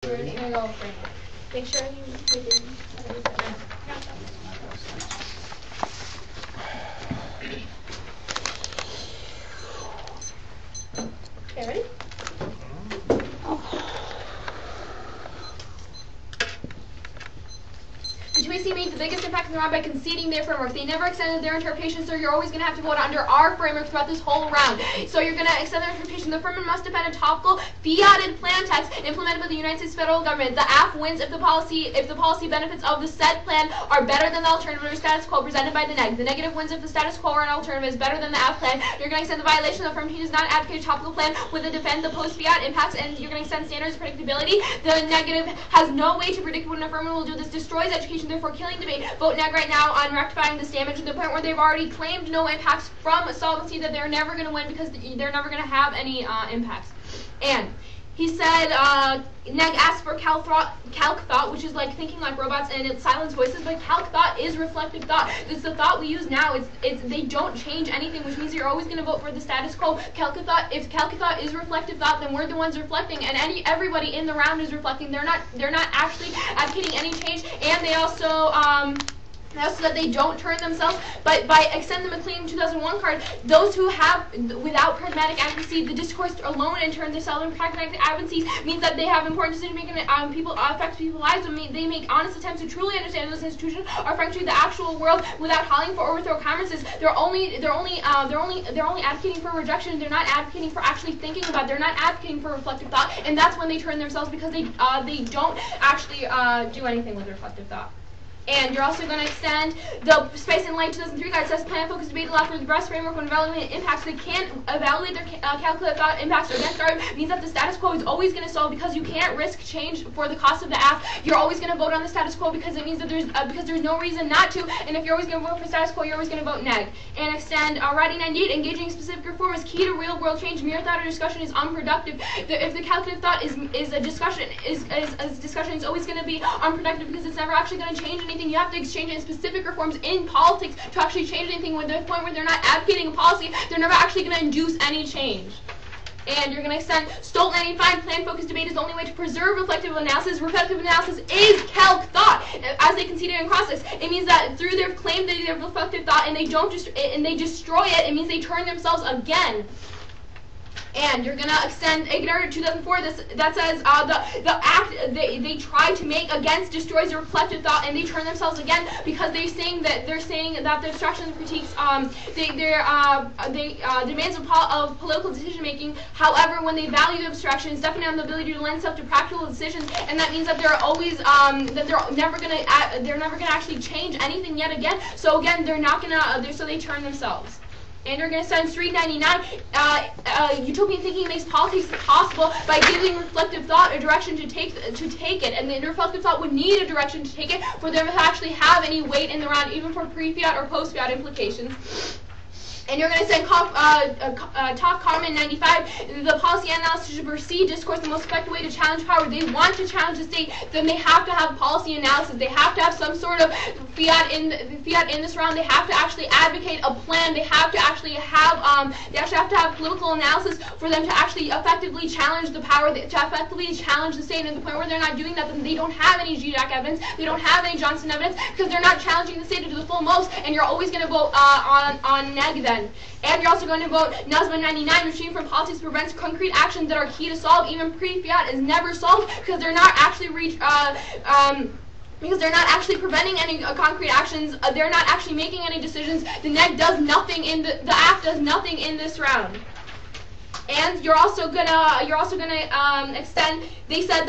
Make sure you okay, ready? The 2AC made the biggest impact in the round by conceding their framework. They never extended their interpretation, so you're always going to have to vote under our framework throughout this whole round. So you're going to extend their interpretation. The firm must defend a topical fiat plan text implemented by the United States federal government. The AF wins if the policy benefits of the said plan are better than the alternative or status quo presented by the neg. The negative wins if the status quo or an alternative is better than the AF plan. You're going to extend the violation. The firm does not advocate a topical plan with the defend the post-fiat impacts, and you're going to extend standards of predictability. The negative has no way to predict when a firm will do this. Destroys education, therefore killing debate. Vote neg right now on rectifying this damage to the point where they've already claimed no impacts from solvency, that they're never going to win because they're never going to have any impacts. And he said, neg asks for calc thought, which is like thinking like robots, and it silenced voices, but calc thought is reflective thought. It's the thought we use now. They don't change anything, which means you're always going to vote for the status quo. If calc thought is reflective thought, then we're the ones reflecting, and everybody in the round is reflecting. They're not actually advocating any change, and they also that they don't turn themselves, but by extending the McLean 2001 card, those who have, without pragmatic advocacy, the discourse alone and turn themselves into pragmatic advocacy means that they have important decision-making, affects people's lives, and they make honest attempts to truly understand those institutions are frankly the actual world without howling for overthrow conferences. They're only advocating for rejection. They're not advocating for actually thinking about it. They're not advocating for reflective thought, and that's when they turn themselves, because they don't actually do anything with reflective thought. And you're also going to extend the Space and Light 2003 guide. Says plan-focused debate allow for the best framework when evaluating impacts. They can't evaluate their calculate thought impacts or against guard. Means that the status quo is always going to solve, because you can't risk change for the cost of the AF. You're always going to vote on the status quo because it means that there's no reason not to. And if you're always going to vote for status quo, you're always going to vote neg. And extend writing 98. Engaging in specific reform is key to real-world change. Mere thought or discussion is unproductive. If the calculative thought is a discussion, it's always going to be unproductive because it's never actually going to change anything. You have to exchange in specific reforms in politics to actually change anything. When the point where they're not advocating a policy, they're never actually going to induce any change. And you're going to extend Stolt 95. Plan-focused debate is the only way to preserve reflective analysis. Reflective analysis is calc thought, as they conceded in Crosses. It means that through their claim that they have reflective thought and they destroy it, it means they turn themselves again. And you're gonna extend Ignar 2004. That says the act they try to make against destroys the reflective thought, and they turn themselves again because they're saying that the obstructions critiques demands of political decision making. However, when they value the abstraction, it's definitely on the ability to lend itself to practical decisions, and that means that they're always they're never gonna actually change anything yet again. So again, they're not gonna so they turn themselves. And you're going to send Street 99. Utopian thinking makes politics possible by giving reflective thought a direction to take it, and the reflective thought would need a direction to take it for them to actually have any weight in the round, even for pre-fiat or post-fiat implications. And you're going to send Top Comment 95. The policy analysis should proceed discourse the most effective way to challenge power. They want to challenge the state, then they have to have policy analysis. They have to have some sort of fiat in this round. They have to actually advocate a plan. They have to actually have political analysis for them to actually effectively challenge the power, to effectively challenge the state. And at the point where they're not doing that, then they don't have any GDAC evidence. They don't have any Johnson evidence because they're not challenging the state to the full most. And you're always going to vote on neg then. And you're also going to vote Nazma 99. Retreating from politics prevents concrete actions that are key to solve. Even pre-fiat is never solved because they're not actually because they're not actually preventing any concrete actions. They're not actually making any decisions. The neg does nothing the AF does nothing in this round. And you're also gonna extend. They said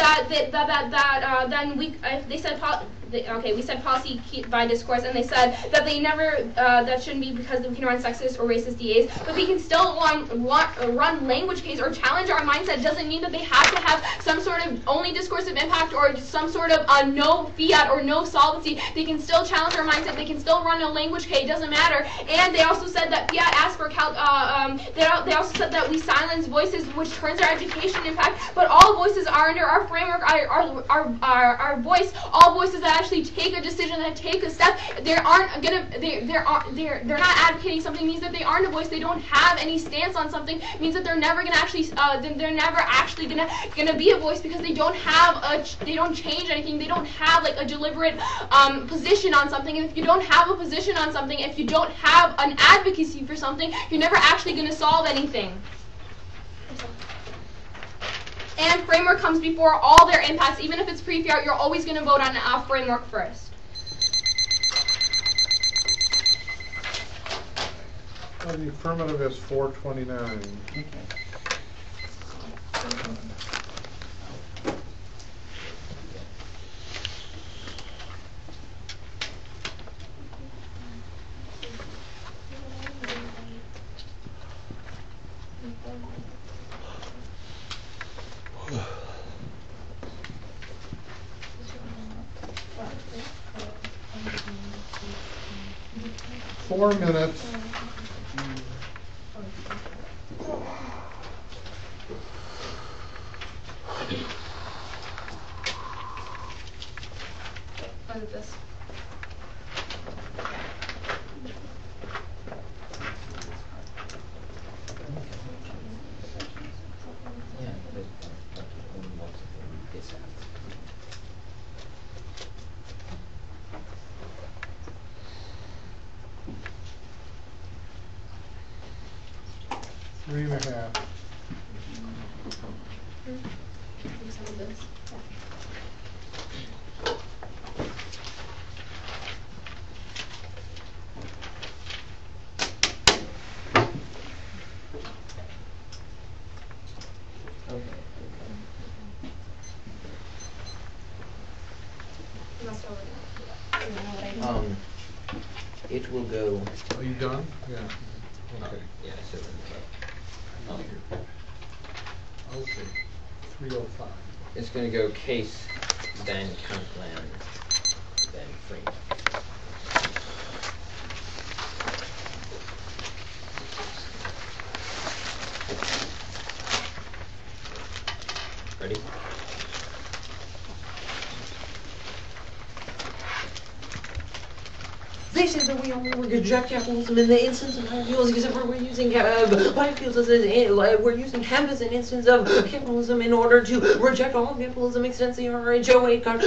we said policy by discourse, and they said that they never that shouldn't be because we can run sexist or racist DAs, but we can still run language case or challenge our mindset. Doesn't mean that they have to have some sort of only discursive impact or some sort of no fiat or no solvency. They can still challenge our mindset. They can still run a language case. It doesn't matter. And they also said that fiat asks for they also said that we silence voices, which turns our education impact. But all voices are under our framework. Our voice. All voices that actually take a decision and take a step. They're not advocating something, means that they aren't a voice. They don't have any stance on something, means that they're never gonna actually gonna be a voice, because they don't change anything. They don't have like a deliberate position on something. And if you don't have a position on something, if you don't have an advocacy for something, you're never actually gonna solve anything. And framework comes before all their impacts. Even if it's pre-fiat, you're always going to vote on a framework first. The affirmative is 429. Okay. 4 minutes. Look at this. Three and a half. It will go. Are you done? Yeah. Okay. Yeah, so Okay. 305. it's going to go case, then plan, then frame. Ready? They say that we only reject capitalism in the instance of biofuels, except for we're using biofuels we're using hemp as an instance of capitalism in order to reject all capitalism, extends the RHO8 card.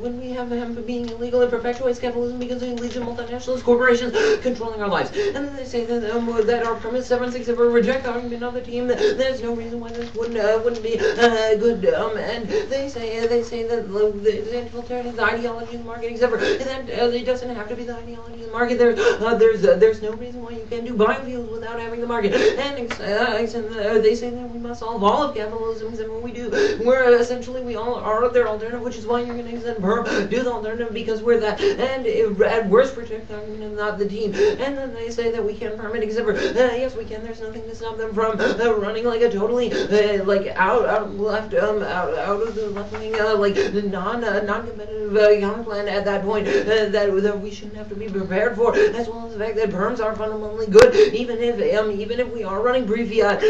When we have hemp being illegal, it perpetuates capitalism because it leads to multinationalist corporations controlling our lives. And then they say that our premise 7-6, if we reject the argument of the team, there's no reason why this wouldn't be good. And they say that the anti-authoritarian ideology in the market, except for that it doesn't have to be the ideology of the market. There's no reason why you can do biofuels without having the market. And they say that we must solve all of capitalism, except when we do, we're essentially we all are their alternative, which is why you're going to extend perm, do the alternative because we're that, and at worst protect the argument and not the team. And then they say that we can permit, except for yes we can. There's nothing to stop them from running like a totally out of the left wing non-competitive counterplan at that point that we shouldn't have to be prepared for, as well as the fact that perms are fundamentally good, even if we are running pre-fiat,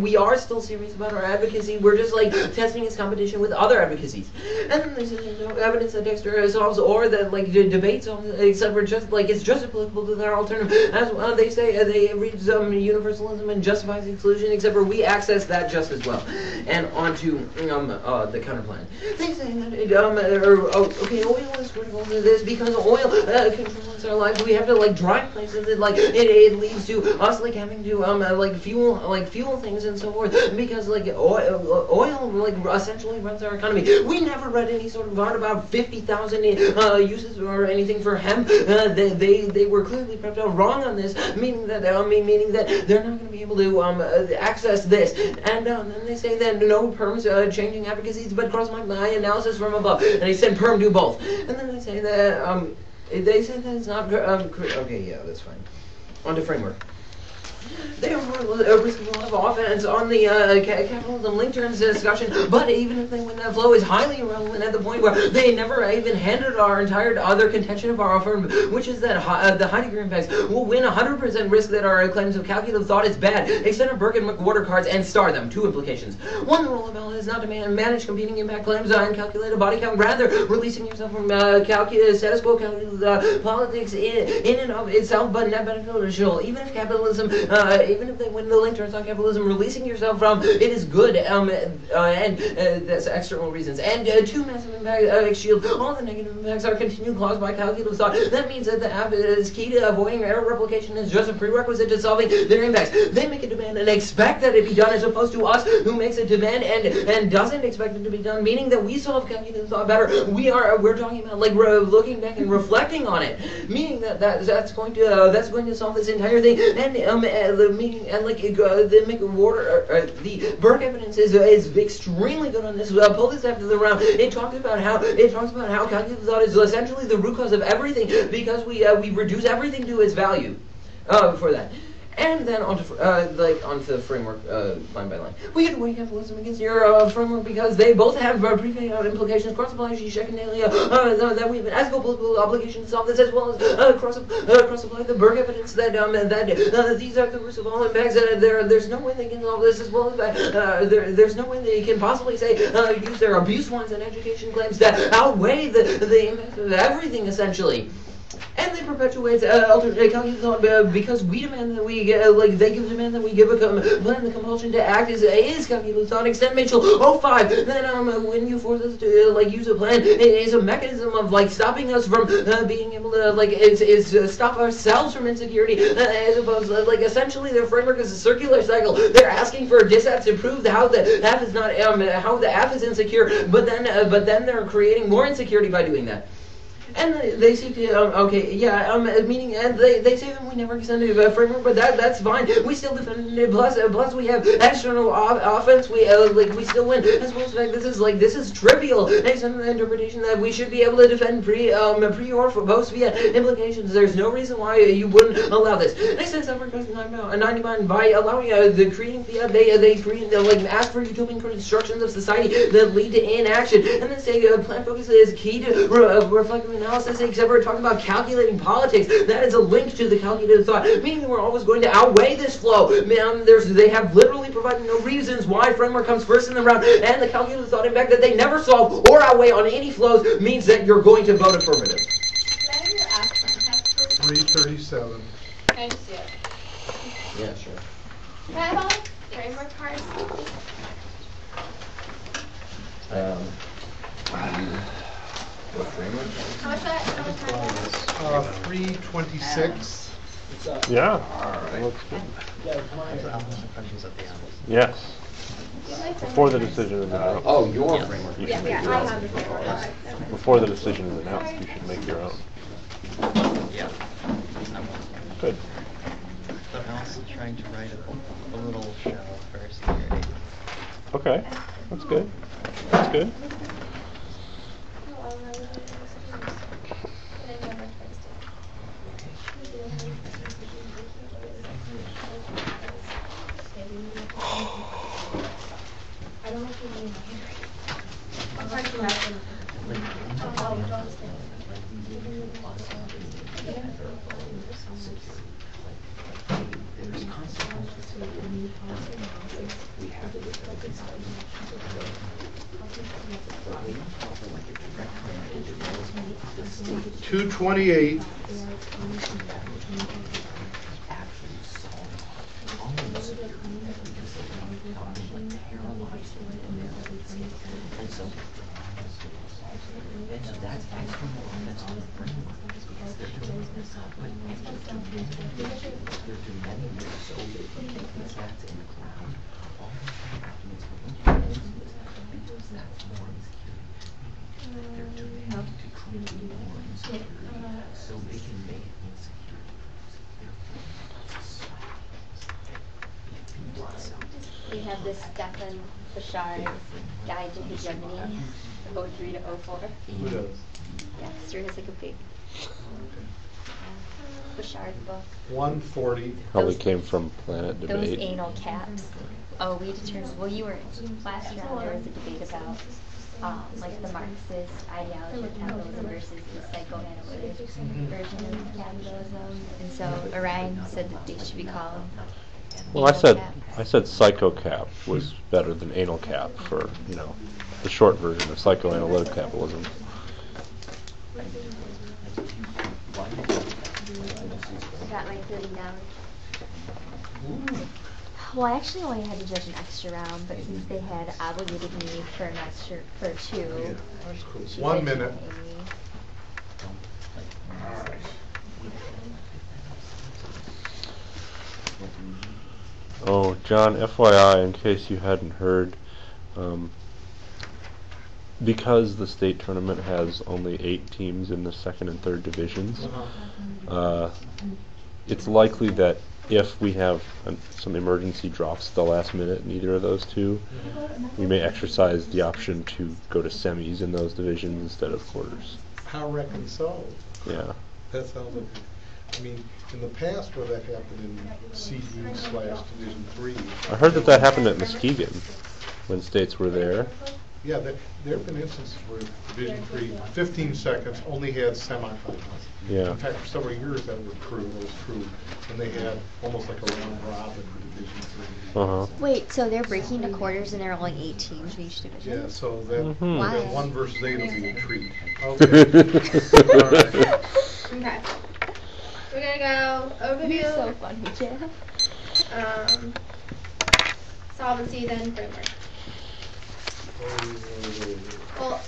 we are still serious about our advocacy. We're just testing its competition with other advocacies. And then there's no evidence that Dexter solves or that debates on, except for just it's just applicable to their alternative. As well, they say they read universalism and justifies exclusion, except for we access that just as well. And onto the counterplan. They say that oil is critical to this because oil controls our lives. We have to drive places. It leads to us having to fuel things and so forth because oil essentially runs our economy. We never read any sort of art about 50,000 uses or anything for hemp. They were clearly prepped out wrong on this, meaning that they're not going to be able to access this. And then they say that no perms changing advocacies, but cross my analysis from above. And they said perm do both. And then they say that it's not okay. Yeah, that's fine. On to framework. They are risking a lot of offense on the capitalism link turns discussion, but even if they win, that flow is highly irrelevant at the point where they never even handled our entire other contention of our offer, which is that the high degree impacts will win 100% risk that our claims of calculative thought is bad. Extend our Burke and McWhorter cards and star them. 2 implications. 1, the role of ballot is not to manage competing impact claims and calculate a body count. Rather, releasing yourself from status quo politics in and of itself, but net beneficial. Even if capitalism, even if they win the link turns on capitalism, releasing yourself from it is good, and that's external reasons. And 2, massive impact shield. All the negative impacts are continued caused by calculative thought. That means that the app is key to avoiding error replication is just a prerequisite to solving their impacts. They make a demand and expect that it be done, as opposed to us who makes a demand and doesn't expect it to be done, meaning that we solve calculative thought better. We're talking about like looking back and reflecting on it, meaning that's going to solve this entire thing. And the meaning and like the the Burke evidence is extremely good on this. Pull this after the round. It talks about how calculative thought is essentially the root cause of everything, because we reduce everything to its value for that. And then onto the framework line by line. We get weigh capitalism against your framework because they both have pre-paid implications. Cross-apply Xheka and that we have an ethical political obligation to solve this, as well as cross-apply the Burke evidence that these are the roots of all impacts. There's no way they can solve this, as well as there's no way they can possibly say use their abuse ones and education claims that outweigh the impact of everything essentially. And they perpetuate alternate calculative thought because we demand that we they demand that we give a plan. The compulsion to act is calculative thought. Extend Mitchell 05. Then when you force us to use a plan, it is a mechanism of stopping us from being able to stop ourselves from insecurity. As opposed essentially their framework is a circular cycle. They're asking for dissets to prove how the app is not how the app is insecure, but then they're creating more insecurity by doing that. And they seek to, meaning, and they say that we never extended a framework, but that's fine. We still defended it. Plus we have external offense. We still win. As well as fact, this is trivial. Extended interpretation that we should be able to defend pre or post via implications. There's no reason why you wouldn't allow this. They said separate 99 by allowing the creating fiat. They create ask for utopian constructions of society that lead to inaction, and then say plan focus is key to reflective analysis, except we're talking about calculating politics. That is a link to the calculative thought, meaning that we're always going to outweigh this flow. They have literally provided no reasons why framework comes first in the round, and the calculative thought impact that they never solve or outweigh on any flows means that you're going to vote affirmative. 337. Can I just see it? Yeah, sure. Can I have all framework cards? What framework? How much time is 326. Yeah. Alright. Looks good. Yes. Before the decision is announced. Oh, your framework. You should make Yeah, your I own. have the framework. Before the decision is announced, you should make your own. Yeah. Good. But I'm also trying to write a little show for security. Okay. That's good. That's good. I don't know if you need my handwriting. $228. We have this Declan Bashar's Guide to Hegemony, 03 to 04. Who does? Yeah, history is like a pig. Bashard's book. 140. Probably Those- came from Planet Those Debate. anal caps. Oh, we determined. Well, you were last round. There was a debate about like the Marxist ideology of capitalism versus the psychoanalytic version of capitalism. And so Orion said that they should be called. Well, I anal said caps. psychocap was better than anal cap for, the short version of psychoanalytic capitalism. Got my $30. Well, I actually only had to judge an extra round, but since they had obligated me for an extra two, That's cool. she 1 said she'd minute. pay me. All right. Oh, John, FYI, in case you hadn't heard, because the state tournament has only 8 teams in the second and third divisions, it's likely that if we have some emergency drops at the last minute in either of those two, we may exercise the option to go to semis in those divisions instead of quarters. How reconciled? Yeah. That sounds like, I mean, in the past where that happened in CD/Division 3. I heard that happened at Muskegon when states were there. Yeah, there have been instances where Division 3, 15 seconds, only had semifinals. Yeah. In fact, for several years that was true, and they had almost like a round robin for Division 3. Uh-huh. Wait, so they're breaking to quarters and there are only 8 teams for each division? Yeah, so that, Why? that 1 versus 8 will be a treat. Okay. All right. Okay. We're gonna go overview, You're so funny, Jeff. solvency, then framework. Well,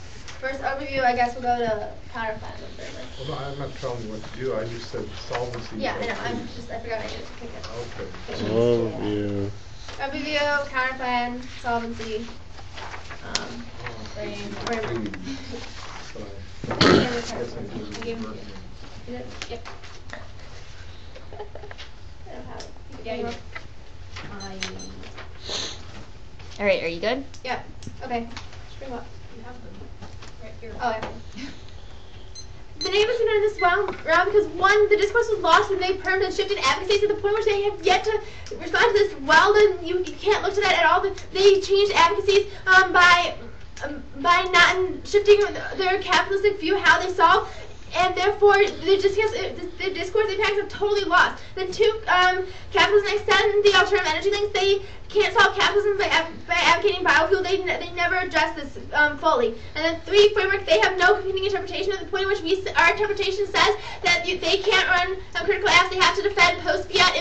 first overview, I guess we'll go to counterplan and framework. Well, no, I'm not telling you what to do. I just said solvency. Yeah, I know. I forgot I needed to pick it. Okay. Overview. Overview, counterplan, solvency, framework. Yep. I don't have it. Yeah, you All right, are you good? Yeah. Okay. Bring up. Right here. Oh, yeah. The name is in this round because one, the discourse was lost when they permed and shifted advocacy to the point where they have yet to respond to this. Well, then you can't look to that at all. They changed advocacies by not shifting their capitalistic view how they solve. And therefore, the discourse impacts have totally lost. Then 2, capitalism extend the alternative energy links. They can't solve capitalism by advocating biofuel. They never address this fully. And then 3, framework. They have no competing interpretation at the point in which our interpretation says that they can't run critical apps. They have to defend post-fiat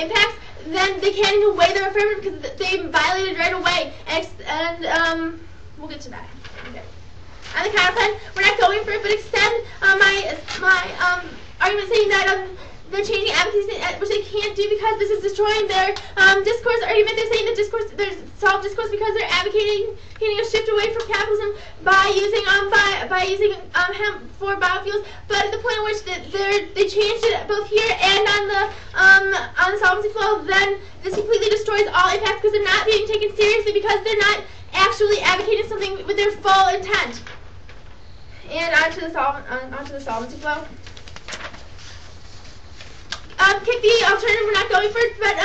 impacts. Then they can't even weigh their affirmative because they violated right away. And we'll get to that. Okay. On the counterplan, we're not going for it, but extend my argument saying that they're changing advocacy, which they can't do because this is destroying their discourse argument. They're saying that there's solved discourse because they're advocating a shift away from capitalism by using hemp for biofuels. But at the point in which they changed it both here and on the solvency flow, then this completely destroys all impacts because they're not being taken seriously because they're not actually advocating something with their full intent. And onto the solvency flow. Kick the alternative, we're not going for it, but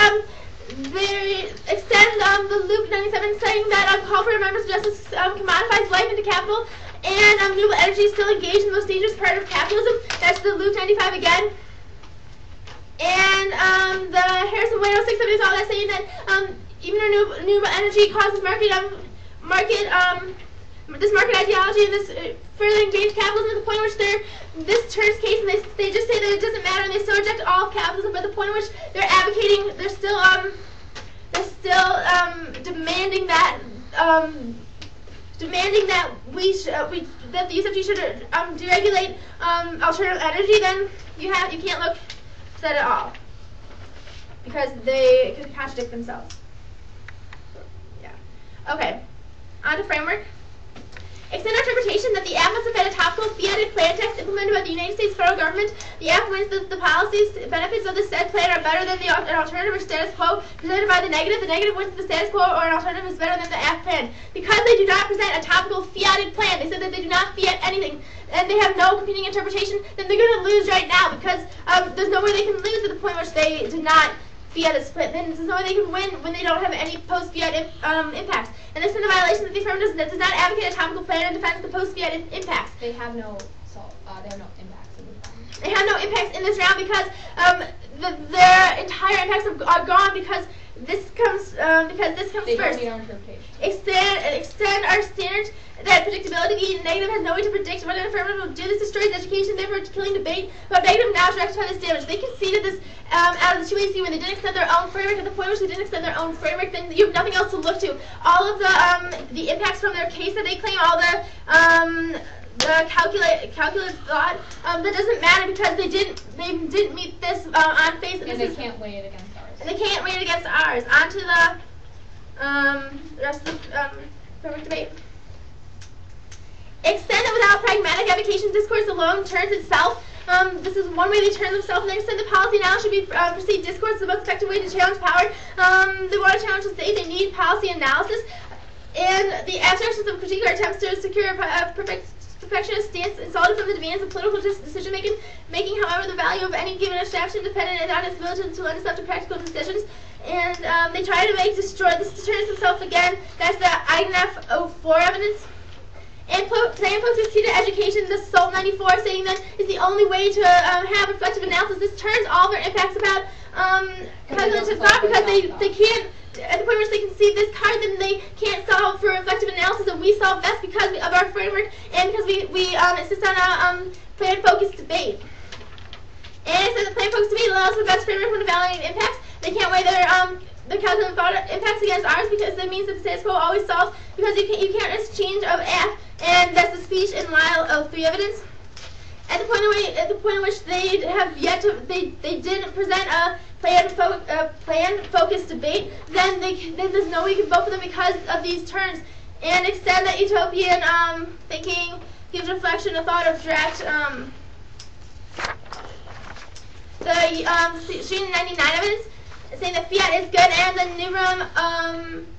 they extend the Luke 97 saying that call for environmental justice commodifies life into capital, and renewable energy is still engaged in the most dangerous part of capitalism. That's the Luke 95 again. And the Harrison Wade 06 is all that saying that even renewable energy causes this market ideology and this further engaged capitalism to the point in which this turns case and they just say that it doesn't matter and they still reject all of capitalism, but the point in which they're advocating, they're still demanding that that the USFG should deregulate alternative energy. Then you can't look to that at all because they could contradict themselves. Yeah. Okay. On to framework. Extend our interpretation that the app must have had a topical fiat plan text implemented by the United States federal government, the affirmations that the policies, benefits of the said plan are better than an alternative or status quo presented by the negative wins the status quo, or an alternative is better than the AF plan. Because they do not present a topical fiated plan, they said that they do not fiat anything, and they have no competing interpretation, then they're going to lose right now, because there's no way they can lose to the point which they did not fiat a split. Then there's no way they can win when they don't have any post-fiat impacts. And this is a violation that the affirmative does not advocate a topical plan and defends the post-fiat impacts. They have no impacts in this round. They have no impacts in this round because their entire impacts are gone because this comes They first. don't need our interpretation. Extend our standards that predictability. The negative has no way to predict whether the affirmative will do this, destroys education, therefore killing debate. But negative now to rectify this damage. They conceded this out of the 2AC when they didn't extend their own framework. At the point which they didn't extend their own framework, then you have nothing else to look to. All of the impacts from their case that they claim, all the calculated thought, that doesn't matter because they didn't meet this on face. And they can't weigh it against ours. And they can't weigh it against ours. On to the rest of the framework debate. Extend it without pragmatic application discourse alone turns itself. This is one way they turn themselves, and they extend the policy now should be perceived discourse, the most effective way to challenge power. They want to challenge the state, they need policy analysis. And the abstractions of critique are attempts to secure a perfectionist stance insulted from the demands of political decision making, however, the value of any given abstraction dependent on its ability to lend itself to practical decisions. And they try to destroy themselves again. That's the INF 04 evidence. And saying post-exceeded education, the SOLT 94 saying that is the only way to have reflective analysis. This turns all their impacts about calculative thought because they can't, at the point where they conceive this card, then they can't solve for reflective analysis, and we solve best because of our framework and because we insist on a plan-focused debate. And it says the plan-focused debate allows for the best framework when evaluating impacts. They can't weigh their calculative thought impacts against ours because that means that the status quo always solves because you can't exchange of F, and that's the speech in Lyle 03 evidence. At the point in which they have yet to, they didn't present a plan-focused debate, then there's no way you can vote for them because of these terms. And extend that utopian thinking gives reflection, a thought of direct. The student 99 evidence saying that fiat is good, and the Newroom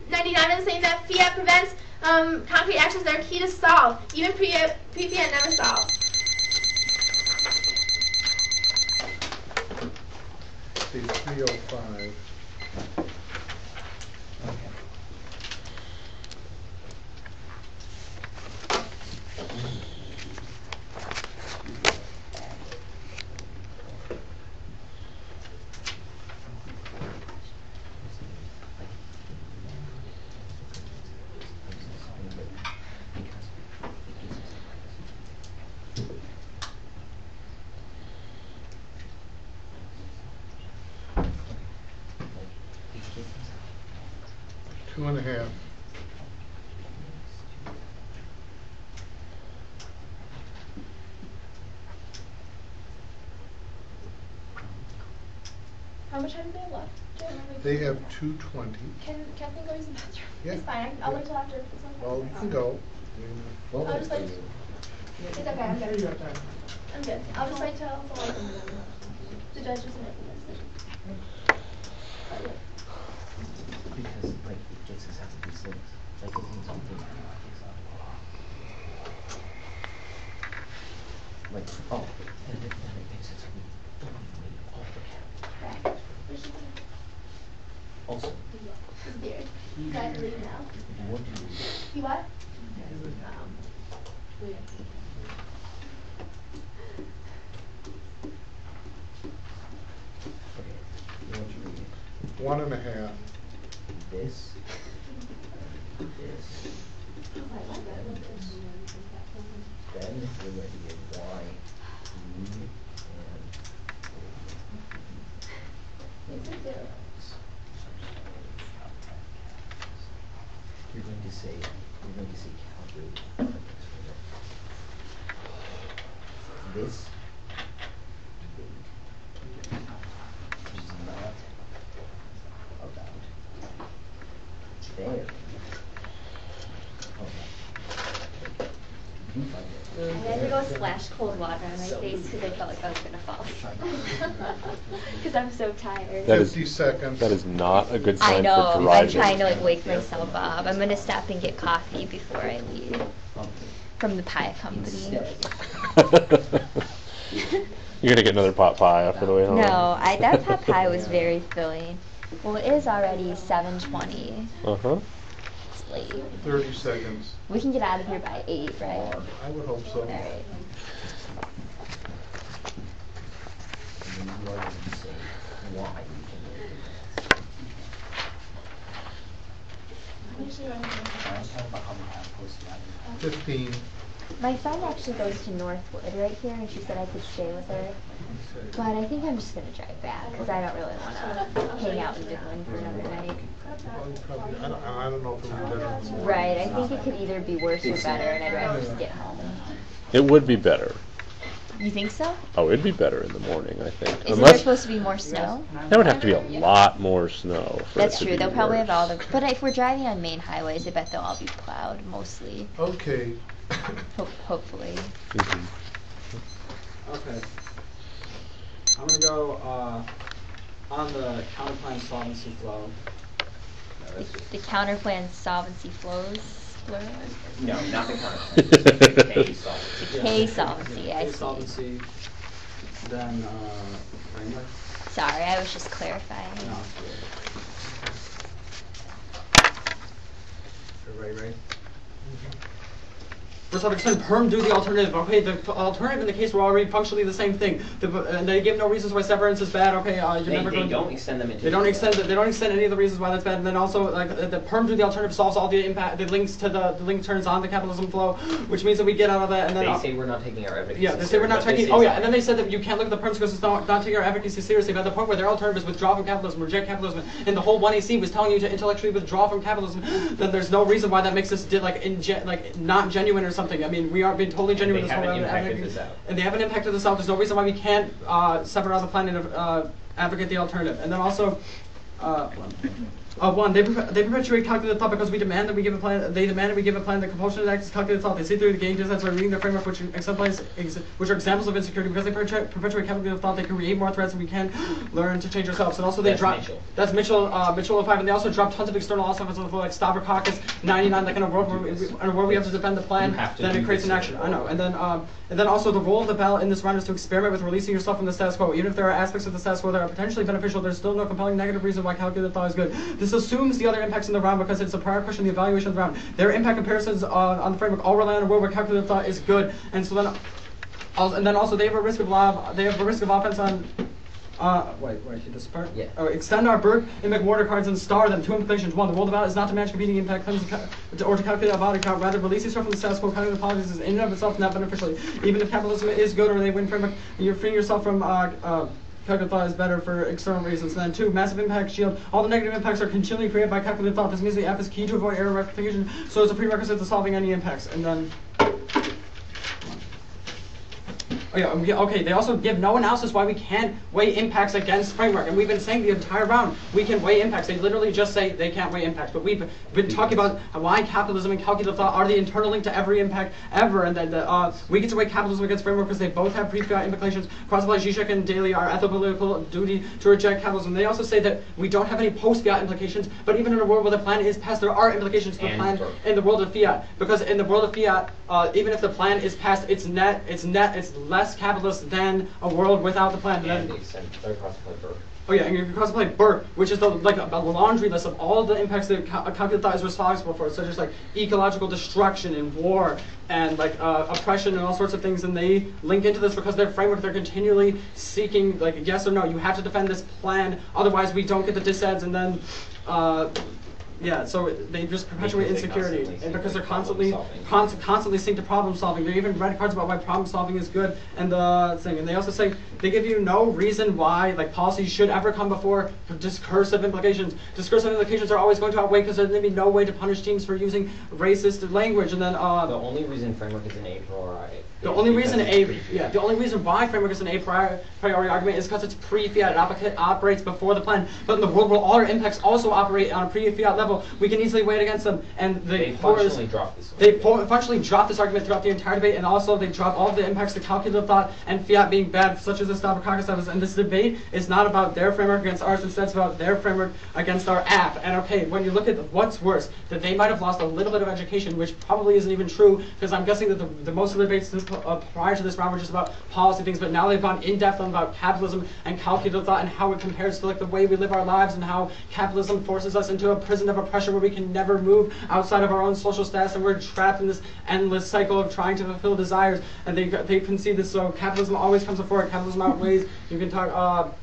99 evidence saying that fiat prevents concrete actions that are key to solve. Even pre-fiat never solves. Page 305. Two and a half. How much time do they have left? They have 2:20. Can Kathleen go use the bathroom? Yeah. It's fine. I'll wait till after. Well, you can go. I'll just wait. It's okay. I'm good. I'm good. I'll just wait till the judge doesn't make the decision. Because, like, it gets us out of these things. Like, it means something. Like, oh, and it makes it so we don't need all the capital. Also, It's weird. You guys leave now. what do you do? You what? Okay, you want to read it? One and a half. This. Then we're going to get Y, E, and you're going to say calculate this debate is not about there. You find it. go splash cold water on my face because I felt like I was gonna fall. Because I'm so tired. That is 50 seconds. That is not a good I sign know. for I'm driving. trying to like wake myself up. I'm gonna stop and get coffee before I leave from the pie company. You're gonna get another pot pie after the way home. No, that pot pie was very filling. Well, it is already 7:20. Uh-huh. It's late. 30 seconds. We can get out of here by 8, right? I would hope so. All right. Why? 15. My friend actually goes to Northwood right here, and she said I could stay with her. But I think I'm just gonna drive back because I don't really want to hang out in Midland for another night. Probably, I don't know if it would be better in the morning. Right. I think it could either be worse or better, and I'd rather just get home. It would be better. You think so? Oh, it'd be better in the morning, I think. Isn't there supposed to be more snow? There would have to be a lot more snow. For That's it to true. be They'll probably have worse. all the. But if we're driving on main highways, I bet they'll all be plowed mostly. Okay. Hopefully. Mhm. Okay. I'm gonna go on the counterplan solvency flow. The counterplan solvency flows. Plural? No, not the counterplan. The K solvency. The K solvency. I K see. solvency. Then framework. Sorry, I was just clarifying. No, everybody right? First off, extend perm do the alternative. Okay, the alternative in the case we're already functionally the same thing. And they give no reasons why severance is bad. Okay, you're never going. They don't extend them into. They don't extend. They don't extend any of the reasons why that's bad. And then also, like the perm do the alternative solves all the impact. The links to the link turns on the capitalism flow, which means that we get out of that. And then They say we're not taking our advocacy. yeah, they say we're not seriously, taking. Oh yeah, and then they said that you can't look at the perms because it's not taking our advocacy seriously. But at the point where their alternative is withdraw from capitalism, reject capitalism, and the whole 1AC was telling you to intellectually withdraw from capitalism, then there's no reason why that makes us not genuine or something. I mean, we are being totally genuine. They this whole haven't round. impacted this out. And they haven't impacted this out. There's no reason why we can't sever out the plan and advocate the alternative. And then also. One, they perpetuate calculated thought because we demand that we give a plan. They demand that we give a plan that compulsion acts as calculated thought. They see through the gauges that's by reading the framework, which are examples of insecurity. Because they perpetuate calculated thought, they create more threats, and we can learn to change ourselves. And also, they drop. Mitchell. That's Mitchell. Mitchell 05, and they also drop tons of external obstacles like Stopper Caucus 99. Like in a world where we have to defend the plan, then it creates an action. I know. And then also the role of the ballot in this round is to experiment with releasing yourself from the status quo. Even if there are aspects of the status quo that are potentially beneficial, there's still no compelling negative reason why calculated thought is good. This assumes the other impacts in the round because it's a prior question, the evaluation of the round. Their impact comparisons on the framework all rely on a world where calculated thought is good, and so then, and then also they have a risk of offense on. Wait, this part? Yeah. Extend our Burke and McWhorter cards and star them. Two implications. One, the world of is not to match competing impact claims or to calculate a body count. Rather, releasing yourself from the status quo, calculating policies is in and of itself not beneficial. Even if capitalism is good or they win framework, you're freeing yourself from calculated thought is better for external reasons. And then 2, massive impact shield. All the negative impacts are continually created by calculated thought. This means the F is key to avoid error rectification, so it's a prerequisite to solving any impacts. And then okay, they also give no analysis why we can't weigh impacts against framework. And we've been saying the entire round, we can weigh impacts. They literally just say they can't weigh impacts. But we've been talking about why capitalism and calculative thought are the internal link to every impact ever. And then we get to weigh capitalism against framework because they both have pre-fiat implications. Cross-apply Xheka and Daly are ethical duty to reject capitalism. They also say that we don't have any post-fiat implications, but even in a world where the plan is passed, there are implications to the plan in the world of fiat. Because in the world of fiat, even if the plan is passed, it's less capitalist than a world without the plan. And cross-apply Burke. Oh yeah, and you can cross-apply Burke, which is a laundry list of all the impacts that calculated thought is responsible for, such as like ecological destruction and war and like oppression and all sorts of things. And they link into this because their framework, they're continually seeking like yes or no. You have to defend this plan, otherwise we don't get the disads. And then. Yeah, so they just perpetuate insecurity, and because they're constantly sync to problem solving. They even write cards about why problem solving is good, and the thing. And they also say they give you no reason why like policies should ever come before discursive implications. Discursive implications are always going to outweigh because there's going to be no way to punish teams for using racist language. And then the only reason framework is an a priori. The only reason why framework is an a priori argument is because it's pre-fiat. It operates before the plan. But in the world where all our impacts also operate on a pre-fiat level. level, we can easily weigh it against them. And They functionally drop this. functionally drop this argument throughout the entire debate, and also they drop all of the impacts to calculative thought and fiat being bad, such as the Stavrakakis evidence. And this debate is not about their framework against ours, instead it's about their framework against our app. And okay, when you look at what's worse, that they might have lost a little bit of education, which probably isn't even true, because I'm guessing that the most of the debates prior to this round were just about policy things, but now they've gone in depth on about capitalism and calculative thought and how it compares to like the way we live our lives, and how capitalism forces us into a prison of oppression where we can never move outside of our own social status, and we're trapped in this endless cycle of trying to fulfill desires. And they concede this, so capitalism always comes before it. Capitalism outweighs. You can talk.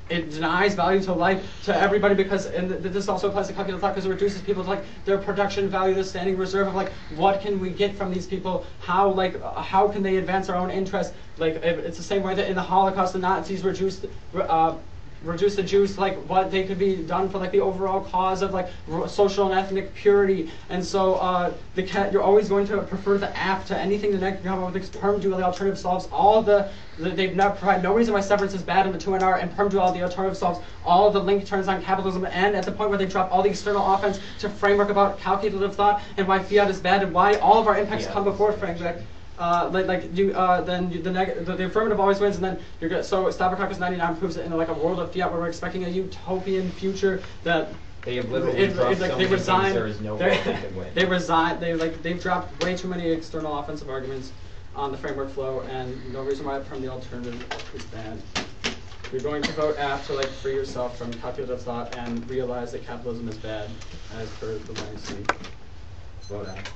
It denies value to life to everybody, because, and this also applies to calculative thought, because it reduces people to like their production value, the standing reserve of like what can we get from these people, how can they advance our own interests. Like it's the same way that in the Holocaust the Nazis reduced the Jews to like what they could be done for like the overall cause of like social and ethnic purity. And so you're always going to prefer the app to anything the next come up with. Perm duality alternative solves all they've not provided no reason why severance is bad in the 2NR, and perm duality alternative solves all of the link turns on capitalism, and at the point where they drop all the external offense to framework about calculative thought and why fiat is bad and why all of our impacts come before framework. Then the affirmative always wins, and then you're good. So Stavrakakis 99 proves it in like a world of fiat where we're expecting a utopian future that they have literally dropped so many things there is no way they can win. They've dropped way too many external offensive arguments on the framework flow, and no reason why from the alternative is bad. You're going to vote app to like free yourself from calculative thought and realize that capitalism is bad, as per the Langston. Vote app.